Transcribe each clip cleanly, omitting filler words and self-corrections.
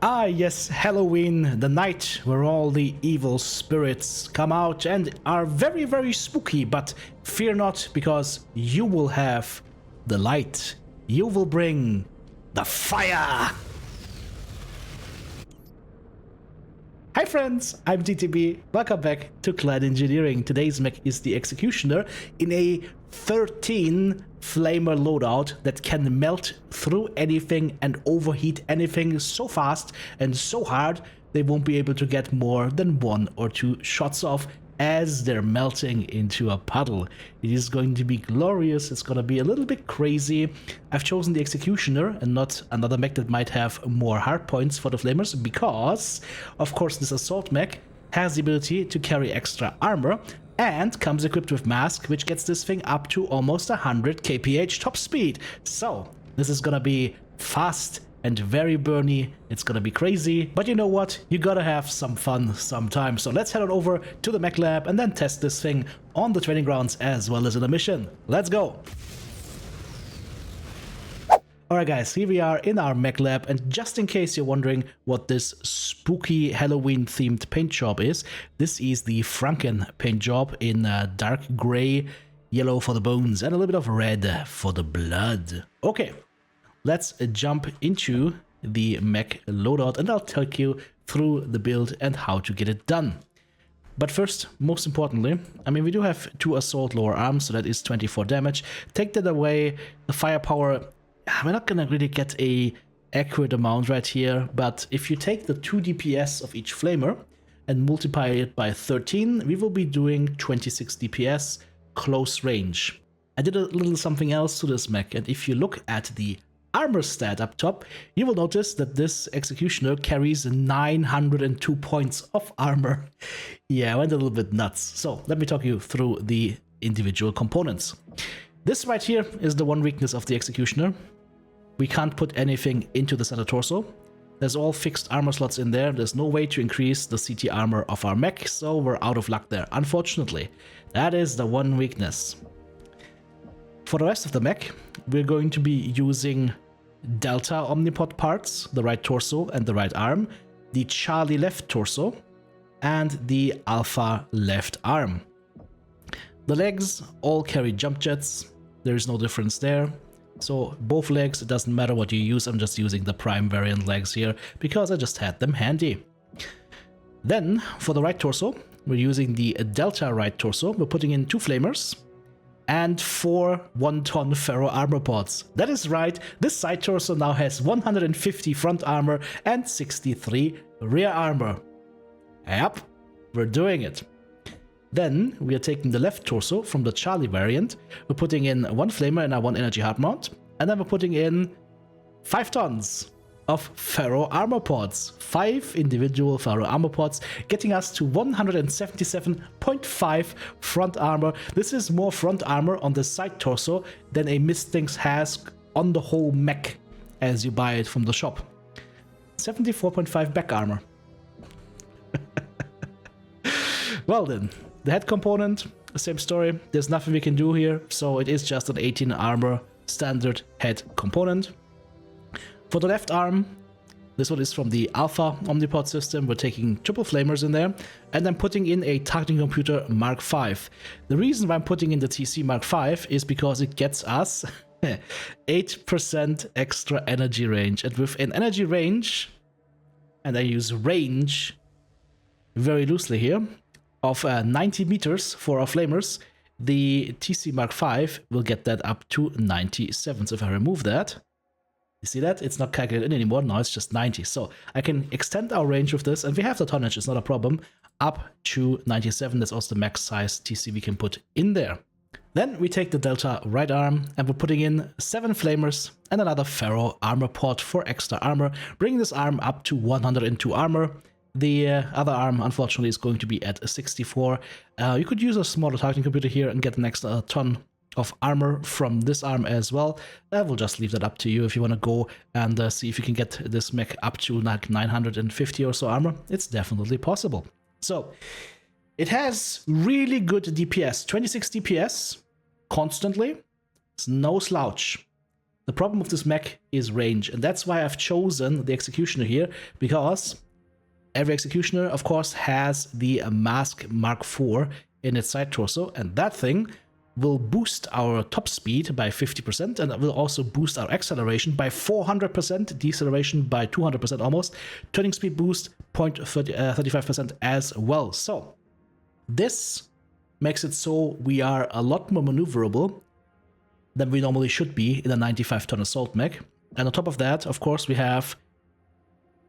Ah yes, Halloween, the night where all the evil spirits come out and are very, very spooky, but fear not, because you will have the light. You will bring the fire! Hi friends, I'm TTB. Welcome back to Clan Engineering. Today's mech is the Executioner in a 13 flamer loadout that can melt through anything and overheat anything so fast and so hard they won't be able to get more than 1 or 2 shots off as they're melting into a puddle. It is going to be glorious. It's going to be a little bit crazy. I've chosen the Executioner and not another mech that might have more hard points for the flamers because, of course, this Assault Mech has the ability to carry extra armor and comes equipped with Mask, which gets this thing up to almost 100 kph top speed. So this is gonna be fast and very burny. It's gonna be crazy, but you know what? You gotta have some fun sometime. So let's head on over to the mech lab and then test this thing on the training grounds as well as in a mission. Let's go! Alright guys, here we are in our mech lab, and just in case you're wondering what this spooky Halloween themed paint job is, this is the Franken paint job in dark grey, yellow for the bones and a little bit of red for the blood. Okay, let's jump into the mech loadout and I'll take you through the build and how to get it done. But first, most importantly, I mean, we do have 2 assault lower arms, so that is 24 damage. Take that away, the firepower, we're not gonna really get a accurate amount right here, but if you take the 2 DPS of each flamer and multiply it by 13, we will be doing 26 DPS close range. I did a little something else to this mech, and if you look at the armor stat up top, you will notice that this Executioner carries 902 points of armor. Yeah, I went a little bit nuts. So let me talk you through the individual components. This right here is the one weakness of the Executioner. We can't put anything into the center torso. There's all fixed armor slots in there. There's no way to increase the CT armor of our mech, so we're out of luck there, unfortunately. That is the one weakness. For the rest of the mech, we're going to be using Delta Omnipod parts, the right torso and the right arm, the Charlie left torso, and the Alpha left arm. The legs all carry jump jets. There is no difference there. So both legs, it doesn't matter what you use. I'm just using the prime variant legs here because I just had them handy. Then for the right torso, we're using the Delta right torso. We're putting in 2 flamers and 4 1-ton ferro armor pods. That is right, this side torso now has 150 front armor and 63 rear armor. Yep, we're doing it. Then we are taking the left torso from the Charlie variant. We're putting in 1 flamer and a 1 energy hard mount, and then we're putting in 5 tons of ferro armor pods. 5 individual ferro armor pods, getting us to 177.5 front armor. This is more front armor on the side torso than a Mistinks has on the whole mech as you buy it from the shop. 74.5 back armor. Well then, the head component, same story. There's nothing we can do here, so it is just an 18 armor standard head component. For the left arm, this one is from the Alpha Omnipod system. We're taking triple flamers in there and then putting in a targeting computer Mark V. The reason why I'm putting in the TC Mark V is because it gets us 8% extra energy range. And with an energy range, and I use range very loosely here, of 90 meters for our flamers, the TC Mark V will get that up to 97. So if I remove that, you see that? It's not calculated in anymore, now it's just 90. So I can extend our range with this, and we have the tonnage, it's not a problem, up to 97. That's also the max size TC we can put in there. Then we take the Delta right arm, and we're putting in 7 flamers and another ferro armor pod for extra armor, bringing this arm up to 102 armor. The other arm, unfortunately, is going to be at 64. You could use a smaller targeting computer here and get an extra ton of armor from this arm as well. I will just leave that up to you if you want to go and see if you can get this mech up to like 950 or so armor. It's definitely possible. So it has really good DPS, 26 DPS constantly. It's no slouch. The problem with this mech is range, and that's why I've chosen the Executioner here, because every Executioner, of course, has the Mask Mark IV in its side torso, and that thing will boost our top speed by 50%, and it will also boost our acceleration by 400%, deceleration by 200% almost, turning speed boost 0.35% as well. So this makes it so we are a lot more maneuverable than we normally should be in a 95-ton assault mech. And on top of that, of course, we have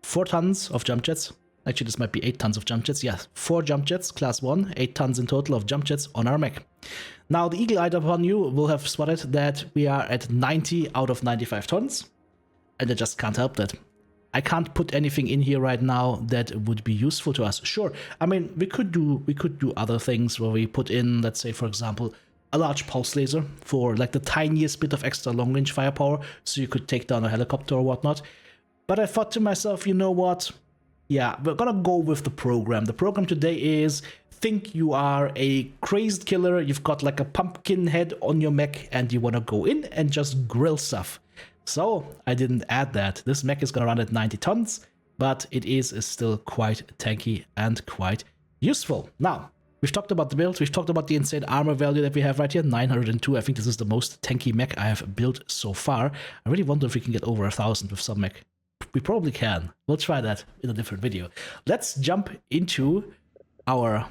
4 tons of jump jets. Actually, this might be 8 tons of jump jets. Yeah, 4 jump jets, class 1, 8 tons in total of jump jets on our mech. Now, the eagle-eyed upon you will have spotted that we are at 90 out of 95 tons, and I just can't help that. I can't put anything in here right now that would be useful to us. Sure, I mean, we could do other things where we put in, let's say, for example, a large pulse laser for like the tiniest bit of extra long-range firepower, so you could take down a helicopter or whatnot. But I thought to myself, you know what? Yeah, we're gonna go with the program. The program today is, think you are a crazed killer, you've got like a pumpkin head on your mech, and you wanna go in and just grill stuff. So I didn't add that. This mech is gonna run at 90 tons, but it is still quite tanky and quite useful. Now, we've talked about the build, we've talked about the insane armor value that we have right here, 902. I think this is the most tanky mech I have built so far. I really wonder if we can get over 1,000 with some mech. We probably can. We'll try that in a different video. Let's jump into our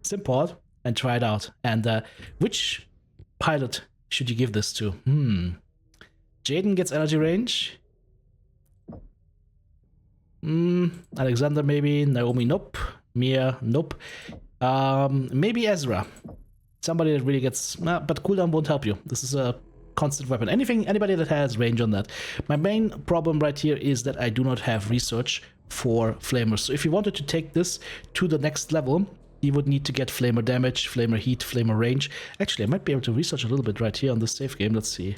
Simpod and try it out. And which pilot should you give this to? Jaden gets energy range. Alexander maybe. Naomi, nope. Mia, nope. Maybe Ezra. Somebody that really gets... but cooldown won't help you. This is a constant weapon. Anybody that has range on that. My main problem right here is that I do not have research for flamers. So if you wanted to take this to the next level, you would need to get flamer damage, flamer heat, flamer range. Actually, I might be able to research a little bit right here on this save game. Let's see.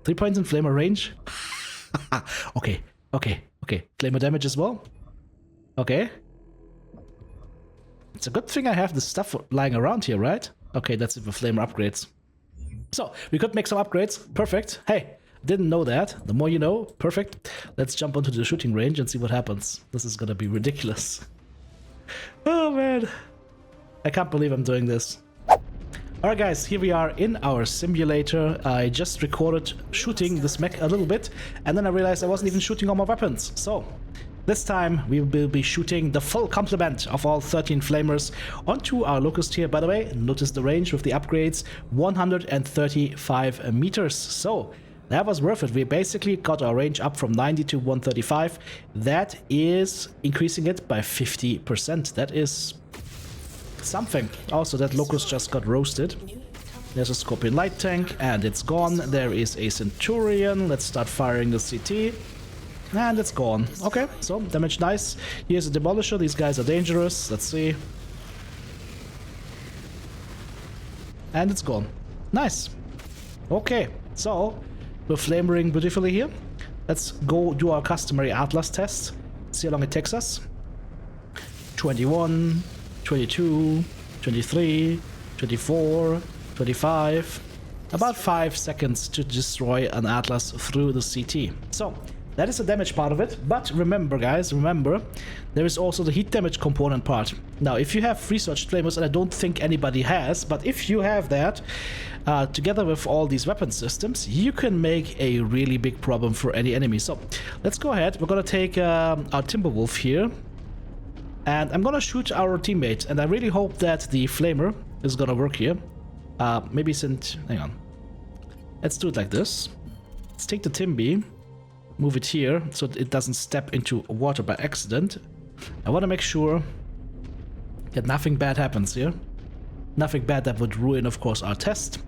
3 points in flamer range. Okay. Flamer damage as well. Okay. It's a good thing I have this stuff lying around here, right? Okay, that's it for flamer upgrades. So, we could make some upgrades. Perfect. Hey, didn't know that. The more you know. Perfect. Let's jump onto the shooting range and see what happens. This is gonna be ridiculous. Oh, man. I can't believe I'm doing this. Alright guys, here we are in our simulator. I just recorded shooting this mech a little bit, and then I realized I wasn't even shooting all my weapons. So, this time we will be shooting the full complement of all 13 flamers onto our locust here. By the way, notice the range with the upgrades, 135 meters. So that was worth it. We basically got our range up from 90 to 135. That is increasing it by 50%. That is something. Also, that locust just got roasted. There's a Scorpion light tank and it's gone. There is a Centurion. Let's start firing the CT. And it's gone. Okay, so damage nice. Here's a Demolisher. These guys are dangerous. Let's see. And it's gone. Nice. Okay, so we're flamering beautifully here. Let's go do our customary Atlas test. See how long it takes us. 21, 22, 23, 24, 25. About 5 seconds to destroy an Atlas through the CT. So that is the damage part of it, but remember guys, there is also the heat damage component part. Now if you have researched flamers, and I don't think anybody has, but if you have that, together with all these weapon systems, you can make a really big problem for any enemy. So let's go ahead, we're gonna take our Timberwolf here, and I'm gonna shoot our teammate, and I really hope that the flamer is gonna work here. Maybe hang on. Let's do it like this. Let's take the Timby, move it here so it doesn't step into water by accident. I want to make sure that nothing bad happens here. Nothing bad that would ruin, of course, our test.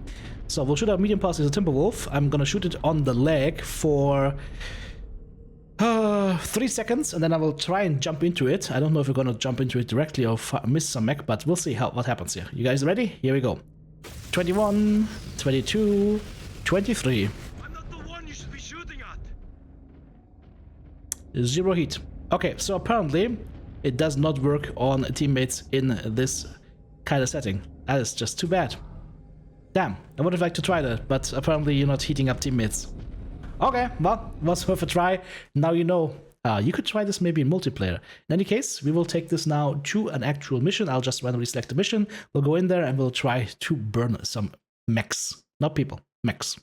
So we'll shoot our medium pulse as a Timberwolf. I'm gonna shoot it on the leg for 3 seconds, and then I will try and jump into it. I don't know if we're gonna jump into it directly or miss some mech, but we'll see what happens here. You guys ready? Here we go. 21, 22, 23. I'm not the one you should be shooting at. 0 heat. Okay, so apparently it does not work on teammates in this kind of setting. That is just too bad. Damn, I would have liked to try that, but apparently you're not heating up teammates. Okay, well, was worth a try. Now you know. You could try this maybe in multiplayer. In any case, we will take this now to an actual mission. I'll just randomly select a mission. We'll go in there and we'll try to burn some mechs. Not people, mechs.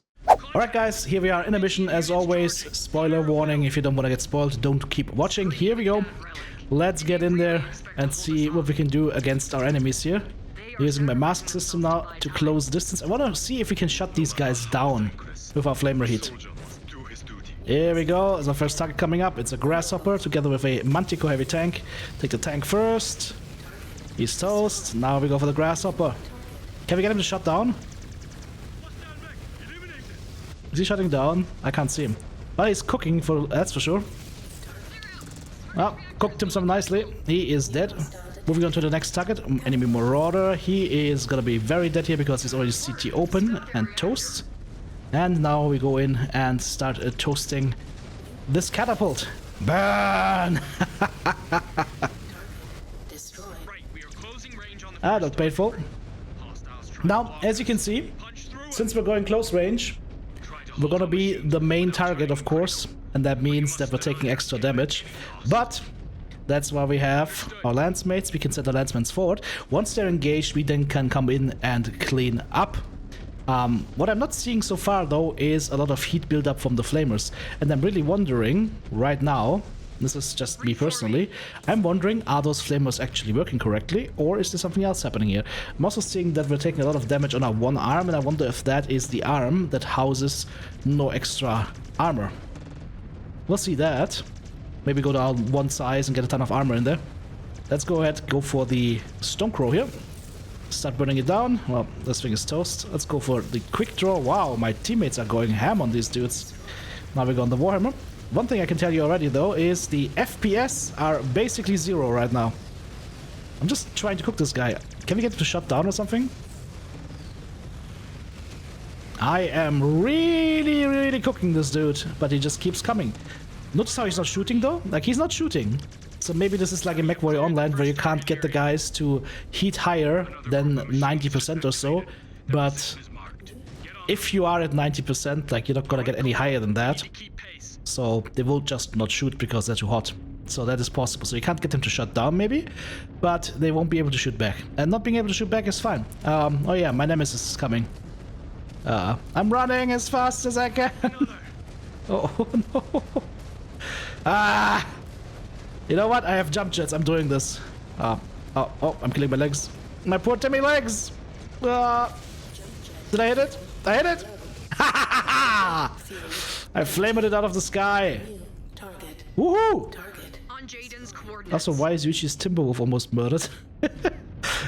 Alright guys, here we are in a mission as always. Spoiler warning, if you don't want to get spoiled, don't keep watching. Here we go. Let's get in there and see what we can do against our enemies here. Using my mask system now to close distance. I want to see if we can shut these guys down with our flamer heat. Here we go, there's our first target coming up. It's a grasshopper together with a Manticore heavy tank. Take the tank first. He's toast. Now we go for the grasshopper. Can we get him to shut down? Is he shutting down? I can't see him. But he's cooking, that's for sure. Well, cooked him some nicely. He is dead. Moving on to the next target, enemy Marauder. He is gonna be very dead here because he's already CT open and toast. And now we go in and start toasting this catapult. Burn! Not painful. Now, as you can see, since we're going close range, we're gonna be the main target, of course, and that means that we're taking extra damage. But that's why we have our lancemates. We can set the lancemates forward. Once they're engaged, we then can come in and clean up. What I'm not seeing so far though is a lot of heat buildup from the flamers, and I'm really wondering right now, this is just me personally, I'm wondering, are those flamers actually working correctly, or is there something else happening here? I'm also seeing that we're taking a lot of damage on our one arm, and I wonder if that is the arm that houses no extra armor. We'll see that. Maybe go down one size and get a ton of armor in there. Let's go ahead, go for the Stonecrow here. Start burning it down. Well, this thing is toast. Let's go for the quick draw. Wow, my teammates are going ham on these dudes. Now we go on the Warhammer. One thing I can tell you already though is the FPS are basically 0 right now. I'm just trying to cook this guy. Can we get him to shut down or something? I am really cooking this dude, but he just keeps coming. Notice how he's not shooting though? Like, he's not shooting. So maybe this is like a Mechwarrior Online where you can't get the guys to heat higher than 90% or so. But if you are at 90%, like, you're not gonna get any higher than that. So they will just not shoot because they're too hot. So that is possible. So you can't get them to shut down maybe, but they won't be able to shoot back. And not being able to shoot back is fine. Oh yeah, my nemesis is coming. I'm running as fast as I can. Oh no. Ah! You know what? I have jump jets. I'm doing this. Oh, I'm killing my legs. My poor Timmy legs! Did I hit it? I hit it! I flamed it out of the sky. Woohoo! Also, why is Yuichi's Timberwolf almost murdered?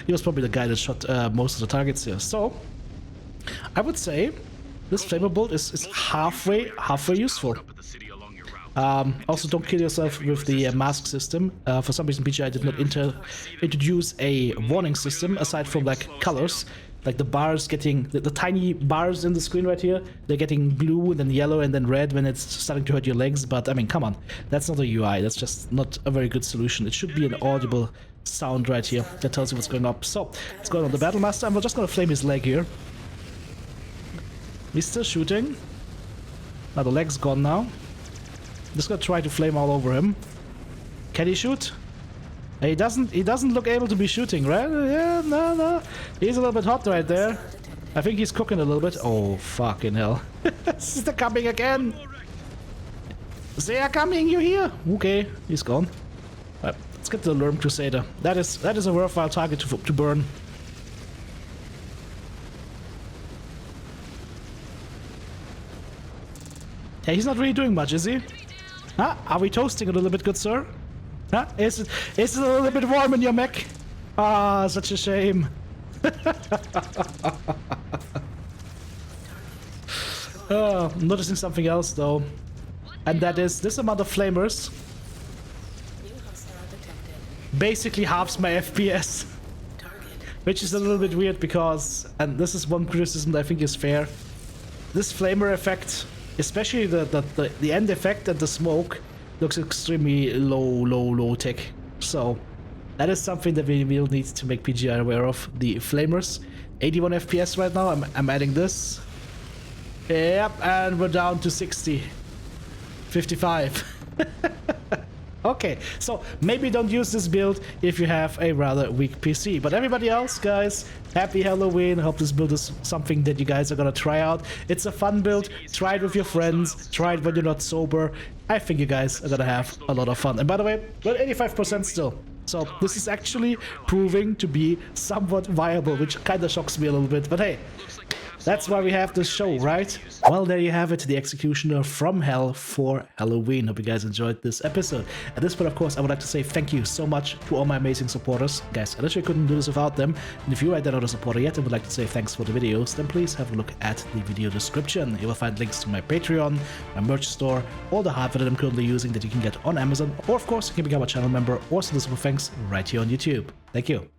He was probably the guy that shot most of the targets here. So, I would say this flamer bolt is halfway useful. Also, don't kill yourself with the mask system. For some reason, PGI did not introduce a warning system aside from like colors. Like the bars getting, the tiny bars in the screen right here, they're getting blue and then yellow and then red when it's starting to hurt your legs. But I mean, come on, that's not a UI. That's just not a very good solution. It should be an audible sound right here that tells you what's going up. So, let's go on the Battle Master, and we're just gonna flame his leg here. He's still shooting. Now the leg's gone now. Just gonna try to flame all over him. Can he shoot? He doesn't look able to be shooting, right? Yeah, no. He's a little bit hot right there. I think he's cooking a little bit. Oh, fucking hell. They're coming again. They are coming, you hear? Okay, he's gone. Right, let's get the Lurm Crusader. That is a worthwhile target to burn. Yeah, he's not really doing much, is he? Huh? Are we toasting a little bit, good sir? Huh? Is it a little bit warm in your mech? Ah, such a shame. I'm noticing something else though. And that is this amount of flamers basically halves my FPS. Which is a little bit weird because, and this is one criticism that I think is fair, this flamer effect, especially the end effect and the smoke, looks extremely low tech. So that is something that we will need to make PGI aware of. The flamers, 81 FPS right now. I'm adding this. Yep, and we're down to 60. 55. Okay, so maybe don't use this build if you have a rather weak PC. But everybody else, guys, happy Halloween. Hope this build is something that you guys are gonna try out. It's a fun build. Try it with your friends. Try it when you're not sober. I think you guys are gonna have a lot of fun. And by the way, we're 85% still. So this is actually proving to be somewhat viable, which kind of shocks me a little bit. But hey, that's why we have this show, right? Well, there you have it, the Executioner from Hell for Halloween. Hope you guys enjoyed this episode. At this point, of course, I would like to say thank you so much to all my amazing supporters. Guys, I literally couldn't do this without them. And if you are not a supporter yet and would like to say thanks for the videos, then please have a look at the video description. You will find links to my Patreon, my merch store, all the hardware that I'm currently using that you can get on Amazon. Or, of course, you can become a channel member or send a super thanks right here on YouTube. Thank you.